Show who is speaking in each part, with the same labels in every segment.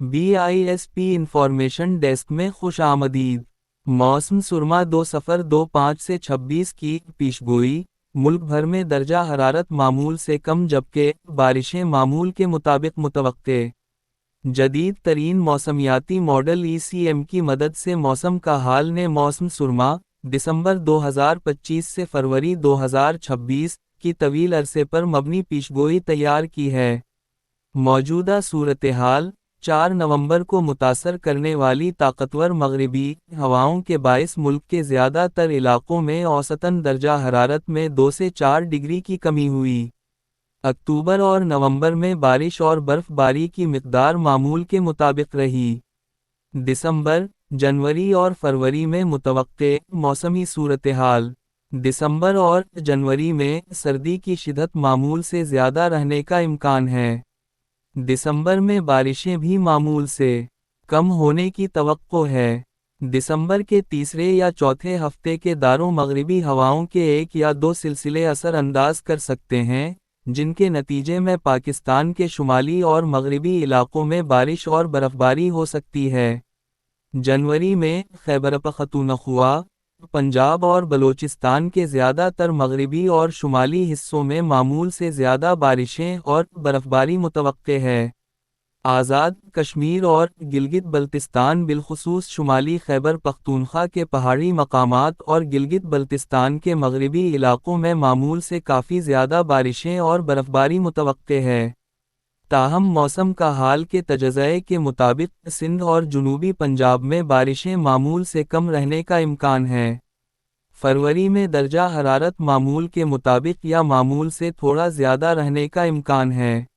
Speaker 1: BISP information desk में खुश आमदीद। मौसम सुरमा 2025 से 26 की पेशगोई। मुल्क भर में दर्जा हरारत मामूल से कम जबकि बारिशें मामूल के मुताबिक मुतवक्के। जदीद तरीन मौसमियाती मॉडल ECM की मदद से मौसम का हाल ने मौसम सुरमा दिसंबर 2025 से फरवरी 2026 की तवील अरसे पर मबनी पेशगोई तैयार की है। मौजूदा सूरत हाल 4 नवंबर को मुतासर करने वाली ताकतवर मगरिबी हवाओं के बाइस मुल्क के ज़्यादातर इलाकों में औसतन दर्जा हरारत में 2 से 4 डिग्री की कमी हुई। अक्टूबर और नवंबर में बारिश और बर्फबारी की मिकदार मामूल के मुताबिक रही। दिसंबर, जनवरी और फरवरी में मुतवक्के मौसमी सूरत हाल। दिसंबर और जनवरी में सर्दी की शिद्दत मामूल से ज़्यादा रहने का इम्कान है। दिसंबर में बारिशें भी मामूल से कम होने की तवक्को है। दिसंबर के तीसरे या चौथे हफ्ते के दारों मगरिबी हवाओं के एक या दो सिलसिले असर अंदाज कर सकते हैं, जिनके नतीजे में पाकिस्तान के शुमाली और मगरिबी इलाकों में बारिश और बर्फबारी हो सकती है। जनवरी में खैबर पख्तूनख्वा, पंजाब और बलोचिस्तान के ज़्यादातर मगरिबी और शुमाली हिस्सों में मामूल से ज़्यादा बारिशें और बर्फबारी मुतवक्के है। आज़ाद कश्मीर और गिलगित बल्तिस्तान बिलखुसूस शुमाली खैबर पख्तूनख्वा के पहाड़ी मकामात और गिलगित बल्तिस्तान के मगरिबी इलाकों में मामूल से काफ़ी ज़्यादा बारिशें और बर्फबारी मुतवक्के है। ताहम मौसम का हाल के तजज़िये के मुताबिक सिंध और जुनूबी पंजाब में बारिशें मामूल से कम रहने का इम्कान है। फरवरी में दर्जा हरारत मामूल के मुताबिक या मामूल से थोड़ा ज़्यादा रहने का इम्कान है।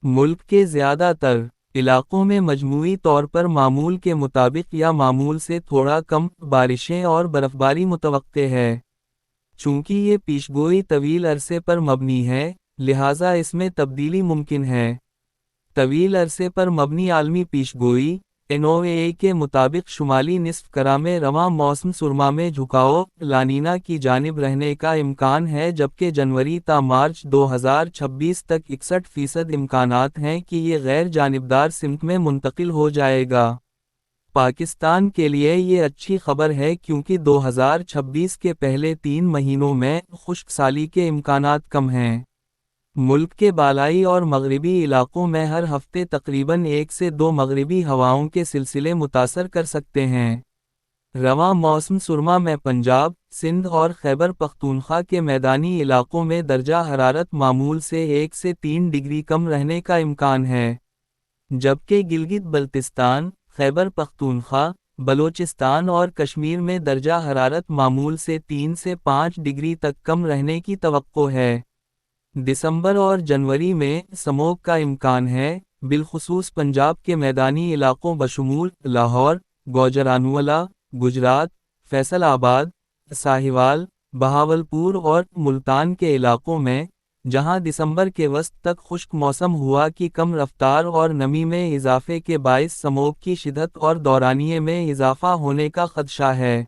Speaker 1: मुल्क के ज़्यादातर इलाकों में मजमूई तौर पर मामूल के मुताबिक या मामूल से थोड़ा कम बारिशें और बर्फबारी मुतवक्के है। चूँकि ये पेशगोई तवील अरसे पर मबनी है, लिहाजा इसमें तब्दीली मुमकिन है। तवील अरसे पर मबनी आलमी पेशगोई NOAA के मुताबिक शुमाली निस्फ करा में रवां मौसम सुरमा में झुकाव लानीना की जानिब रहने का इम्कान है, जबकि जनवरी ता मार्च 2026 तक 61% इम्कानात हैं कि ये गैर जानिबदार सिमत में मुंतकिल हो जाएगा। पाकिस्तान के लिए ये अच्छी खबर है क्योंकि 2026 के पहले 3 महीनों में खुश्क साली के इम्कानात कम हैं। मुल्क के बालाई और मगरिबी इलाकों में हर हफ्ते तकरीबन 1 से 2 मगरिबी हवाओं के सिलसिले मुतासर कर सकते हैं। रवां मौसम सुरमा में पंजाब, सिंध और खैबर पख्तूनख्वा के मैदानी इलाकों में दर्जा हरारत मामूल से 1 से 3 डिग्री कम रहने का इम्कान है, जबकि गिलगित बल्तिस्तान, खैबर पख्तूनख्वा, बलोचिस्तान और कश्मीर में दर्जा हरारत मामूल से 3 से 5 डिग्री तक कम रहने की तवक्को है। दिसंबर और जनवरी में स्मॉग का इम्कान है, बिलखुसूस पंजाब के मैदानी इलाकों बशमूल लाहौर, गुजरानवाला, गुजरात, फैसलाबाद, साहिवाल, बहावलपुर और मुल्तान के इलाकों में, जहां दिसंबर के वस्त तक खुश्क मौसम हुआ की कम रफ्तार और नमी में इजाफे के बाइस स्मॉग की शिद्दत और दौरानिये में इजाफा होने का खदशा है।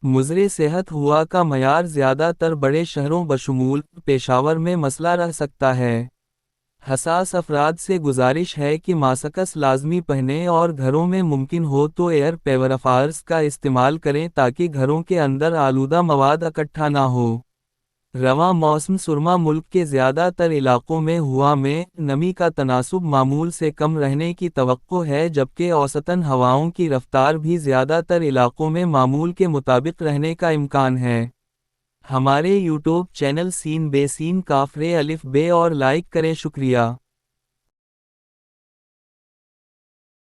Speaker 1: मुज़रे सेहत हुआ का मयार ज़्यादातर बड़े शहरों बशमूल पेशावर में मसला रह सकता है। हसास अफराद से गुजारिश है कि मास्क लाजमी पहनें और घरों में मुमकिन हो तो एयर प्योरीफायर्स का इस्तेमाल करें ताकि घरों के अंदर आलूदा मवाद इकट्ठा ना हो। रवां मौसम सुरमा मुल्क के ज़्यादातर इलाकों में हुआ में नमी का तनासुब मामूल से कम रहने की तवक्को है, जबकि औसतन हवाओं की रफ्तार भी ज़्यादातर इलाकों में मामूल के मुताबिक रहने का इम्कान है। हमारे यूट्यूब चैनल सीन बे सीन काफ रे अलिफ बे और लाइक करें। शुक्रिया।